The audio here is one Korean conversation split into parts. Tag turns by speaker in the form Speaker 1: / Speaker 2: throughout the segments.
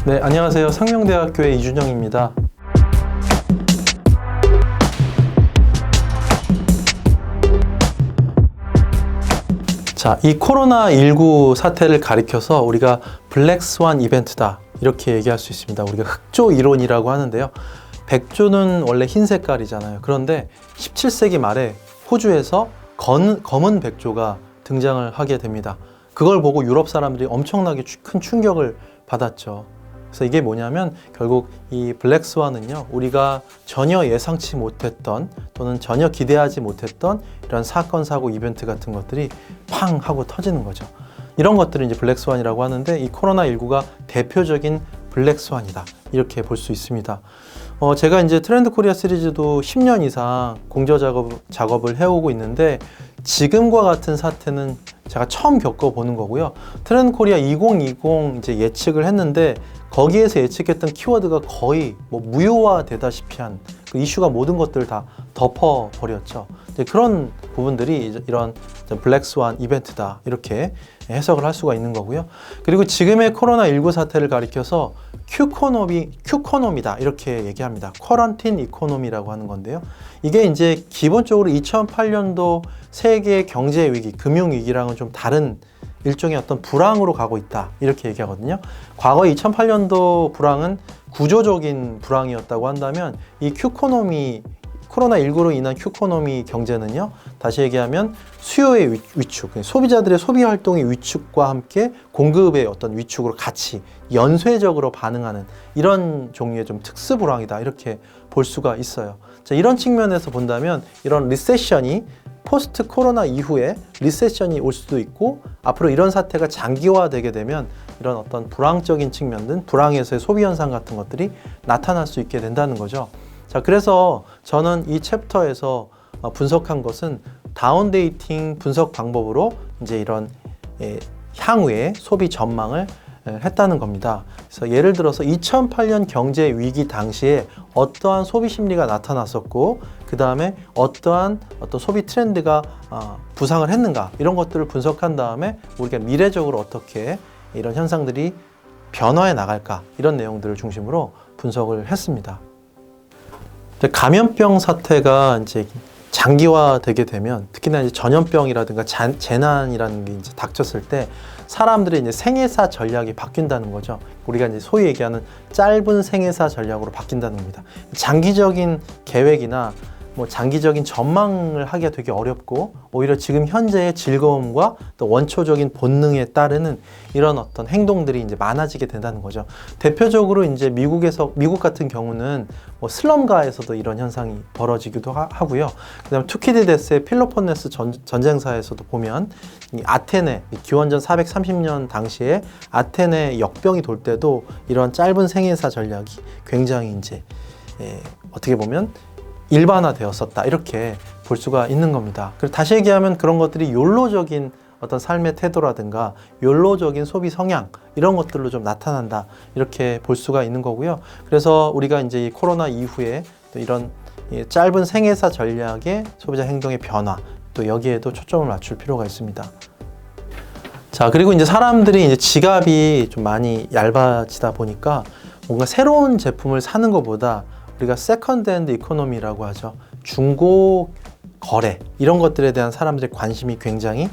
Speaker 1: 네, 안녕하세요. 상명대학교의 이준영입니다. 자, 이 코로나19 사태를 가리켜서 우리가 블랙스완 이벤트다 이렇게 얘기할 수 있습니다. 우리가 흑조 이론이라고 하는데요. 백조는 원래 흰 색깔이잖아요. 그런데 17세기 말에 호주에서 검은 백조가 등장을 하게 됩니다. 그걸 보고 유럽 사람들이 엄청나게 큰 충격을 받았죠. 그래서 이게 뭐냐면 결국 이 블랙스완은요, 우리가 전혀 예상치 못했던 또는 전혀 기대하지 못했던 이런 사건, 사고, 이벤트 같은 것들이 팡 하고 터지는 거죠. 이런 것들을 이제 블랙스완이라고 하는데, 이 코로나19가 대표적인 블랙스완이다 이렇게 볼 수 있습니다. 제가 이제 트렌드 코리아 시리즈도 10년 이상 공저 작업을 해오고 있는데, 지금과 같은 사태는 제가 처음 겪어보는 거고요. 트렌드 코리아 2020 이제 예측을 했는데, 거기에서 예측했던 키워드가 거의 무효화되다시피 한 그 이슈가 모든 것들을 다 덮어버렸죠. 그런 부분들이 이런 블랙스완 이벤트다 이렇게 해석을 할 수가 있는 거고요. 그리고 지금의 코로나19 사태를 가리켜서 큐코노미다 이렇게 얘기합니다. 쿼런틴 이코노미라고 하는 건데요. 이게 이제 기본적으로 2008년도 세계 경제 위기, 금융 위기랑은 좀 다른 일종의 어떤 불황으로 가고 있다 이렇게 얘기하거든요. 과거 2008년도 불황은 구조적인 불황이었다고 한다면, 이 코로나19로 인한 큐코노미 경제는요, 다시 얘기하면 수요의 위축, 소비자들의 소비 활동의 위축과 함께 공급의 어떤 위축으로 같이 연쇄적으로 반응하는 이런 종류의 좀 특수 불황이다 이렇게 볼 수가 있어요. 자, 이런 측면에서 본다면 이런 리세션이 포스트 코로나 이후에 리세션이 올 수도 있고, 앞으로 이런 사태가 장기화되게 되면 이런 어떤 불황적인 측면들, 불황에서의 소비 현상 같은 것들이 나타날 수 있게 된다는 거죠. 자, 그래서 저는 이 챕터에서 분석한 것은 다운데이팅 분석 방법으로 이제 이런 향후의 소비 전망을 했다는 겁니다. 그래서 예를 들어서 2008년 경제 위기 당시에 어떠한 소비 심리가 나타났었고, 그 다음에 어떠한 어떤 소비 트렌드가 부상을 했는가, 이런 것들을 분석한 다음에 우리가 미래적으로 어떻게 이런 현상들이 변화해 나갈까, 이런 내용들을 중심으로 분석을 했습니다. 감염병 사태가 이제 장기화되게 되면, 특히나 이제 전염병이라든가 재난이라는 게 이제 닥쳤을 때 사람들의 이제 생애사 전략이 바뀐다는 거죠. 우리가 이제 소위 얘기하는 짧은 생애사 전략으로 바뀐다는 겁니다. 장기적인 계획이나 장기적인 전망을 하기가 되게 어렵고, 오히려 지금 현재의 즐거움과 또 원초적인 본능에 따르는 이런 어떤 행동들이 이제 많아지게 된다는 거죠. 대표적으로 이제 미국 같은 경우는 슬럼가에서도 이런 현상이 벌어지기도 하고요. 그다음에 투키디데스의 필로폰네스 전쟁사에서도 보면 이 아테네, 기원전 430년 당시에 아테네 역병이 돌 때도 이런 짧은 생애사 전략이 굉장히 이제 어떻게 보면 일반화되었었다 이렇게 볼 수가 있는 겁니다. 그리고 다시 얘기하면 그런 것들이 욜로적인 어떤 삶의 태도라든가 욜로적인 소비 성향, 이런 것들로 좀 나타난다 이렇게 볼 수가 있는 거고요. 그래서 우리가 이제 이 코로나 이후에 또 이런 짧은 생애사 전략의 소비자 행동의 변화, 또 여기에도 초점을 맞출 필요가 있습니다. 자, 그리고 이제 사람들이 이제 지갑이 좀 많이 얇아지다 보니까 뭔가 새로운 제품을 사는 것보다 우리가 세컨드 핸드 이코노미라고 하죠. 중고 거래, 이런 것들에 대한 사람들의 관심이 굉장히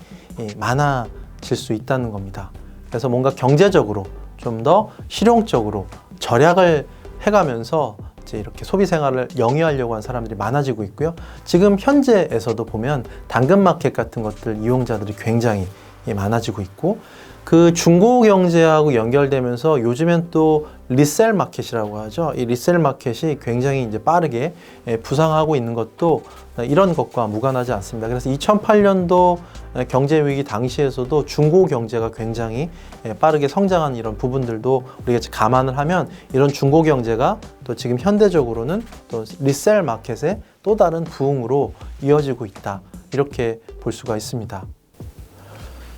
Speaker 1: 많아질 수 있다는 겁니다. 그래서 뭔가 경제적으로 좀 더 실용적으로 절약을 해가면서 이제 이렇게 소비 생활을 영위하려고 하는 사람들이 많아지고 있고요. 지금 현재에서도 보면 당근마켓 같은 것들 이용자들이 굉장히 많아지고 있고, 그 중고 경제하고 연결되면서 요즘엔 또 리셀 마켓이라고 하죠. 이 리셀 마켓이 굉장히 이제 빠르게 부상하고 있는 것도 이런 것과 무관하지 않습니다. 그래서 2008년도 경제 위기 당시에서도 중고 경제가 굉장히 빠르게 성장한 이런 부분들도 우리가 감안을 하면, 이런 중고 경제가 또 지금 현대적으로는 또 리셀 마켓의 또 다른 부흥으로 이어지고 있다 이렇게 볼 수가 있습니다.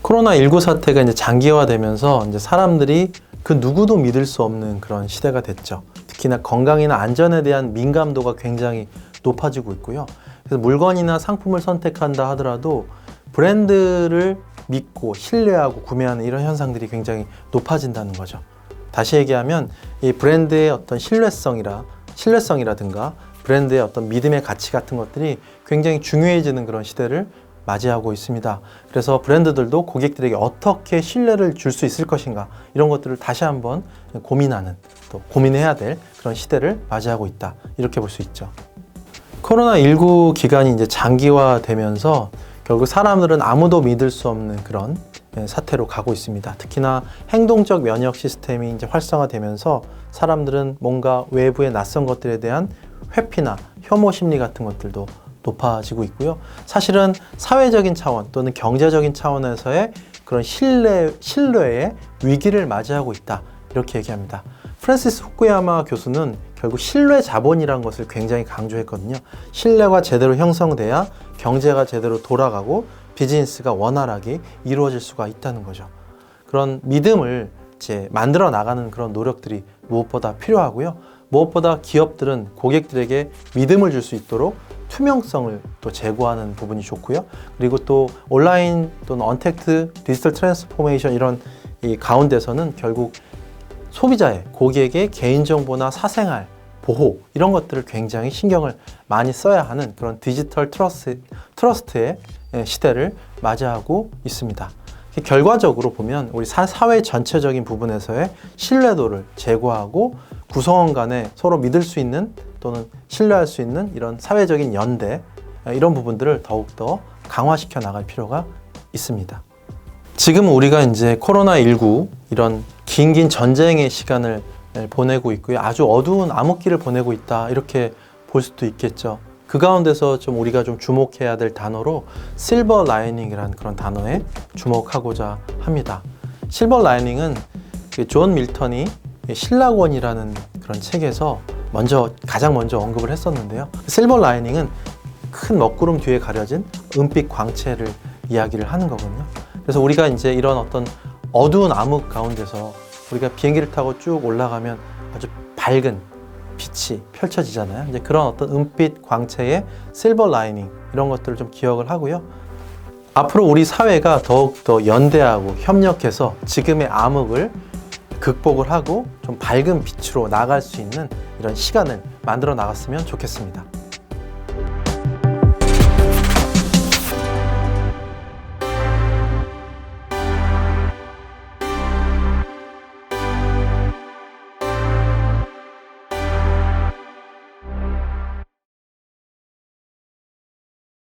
Speaker 1: 코로나19 사태가 이제 장기화되면서 이제 사람들이 그 누구도 믿을 수 없는 그런 시대가 됐죠. 특히나 건강이나 안전에 대한 민감도가 굉장히 높아지고 있고요. 그래서 물건이나 상품을 선택한다 하더라도 브랜드를 믿고 신뢰하고 구매하는 이런 현상들이 굉장히 높아진다는 거죠. 다시 얘기하면 이 브랜드의 어떤 신뢰성이라든가 브랜드의 어떤 믿음의 가치 같은 것들이 굉장히 중요해지는 그런 시대를 맞이하고 있습니다. 그래서 브랜드들도 고객들에게 어떻게 신뢰를 줄 수 있을 것인가, 이런 것들을 다시 한번 고민하는, 또 고민해야 될 그런 시대를 맞이하고 있다, 이렇게 볼 수 있죠. 코로나19 기간이 이제 장기화되면서 결국 사람들은 아무도 믿을 수 없는 그런 사태로 가고 있습니다. 특히나 행동적 면역 시스템이 이제 활성화되면서 사람들은 뭔가 외부의 낯선 것들에 대한 회피나 혐오 심리 같은 것들도 높아지고 있고요. 사실은 사회적인 차원 또는 경제적인 차원에서의 그런 신뢰의 위기를 맞이하고 있다, 이렇게 얘기합니다. 프랜시스 후쿠야마 교수는 결국 신뢰 자본이라는 것을 굉장히 강조했거든요. 신뢰가 제대로 형성돼야 경제가 제대로 돌아가고 비즈니스가 원활하게 이루어질 수가 있다는 거죠. 그런 믿음을 이제 만들어 나가는 그런 노력들이 무엇보다 필요하고요. 무엇보다 기업들은 고객들에게 믿음을 줄 수 있도록 투명성을 또 제고하는 부분이 좋고요. 그리고 또 온라인 또는 언택트 디지털 트랜스포메이션, 이런 이 가운데서는 결국 소비자의, 고객의 개인정보나 사생활 보호, 이런 것들을 굉장히 신경을 많이 써야 하는 그런 디지털 트러스트의 시대를 맞이하고 있습니다. 결과적으로 보면 우리 사회 전체적인 부분에서의 신뢰도를 제고하고 구성원 간에 서로 믿을 수 있는 또는 신뢰할 수 있는 이런 사회적인 연대, 이런 부분들을 더욱더 강화시켜 나갈 필요가 있습니다. 지금 우리가 이제 코로나19 이런 긴 전쟁의 시간을 보내고 있고요. 아주 어두운 암흑기를 보내고 있다, 이렇게 볼 수도 있겠죠. 그 가운데서 좀 우리가 좀 주목해야 될 단어로 실버 라이닝이라는 그런 단어에 주목하고자 합니다. 실버 라이닝은 존 밀턴이 신라권이라는 그런 책에서 가장 먼저 언급을 했었는데요. 실버 라이닝은 큰 먹구름 뒤에 가려진 은빛 광채를 이야기를 하는 거거든요. 그래서 우리가 이제 이런 어떤 어두운 암흑 가운데서 우리가 비행기를 타고 쭉 올라가면 아주 밝은 빛이 펼쳐지잖아요. 이제 그런 어떤 은빛 광채의 실버 라이닝, 이런 것들을 좀 기억을 하고요. 앞으로 우리 사회가 더욱더 연대하고 협력해서 지금의 암흑을 극복을 하고 좀 밝은 빛으로 나갈 수 있는 이런 시간을 만들어 나갔으면 좋겠습니다.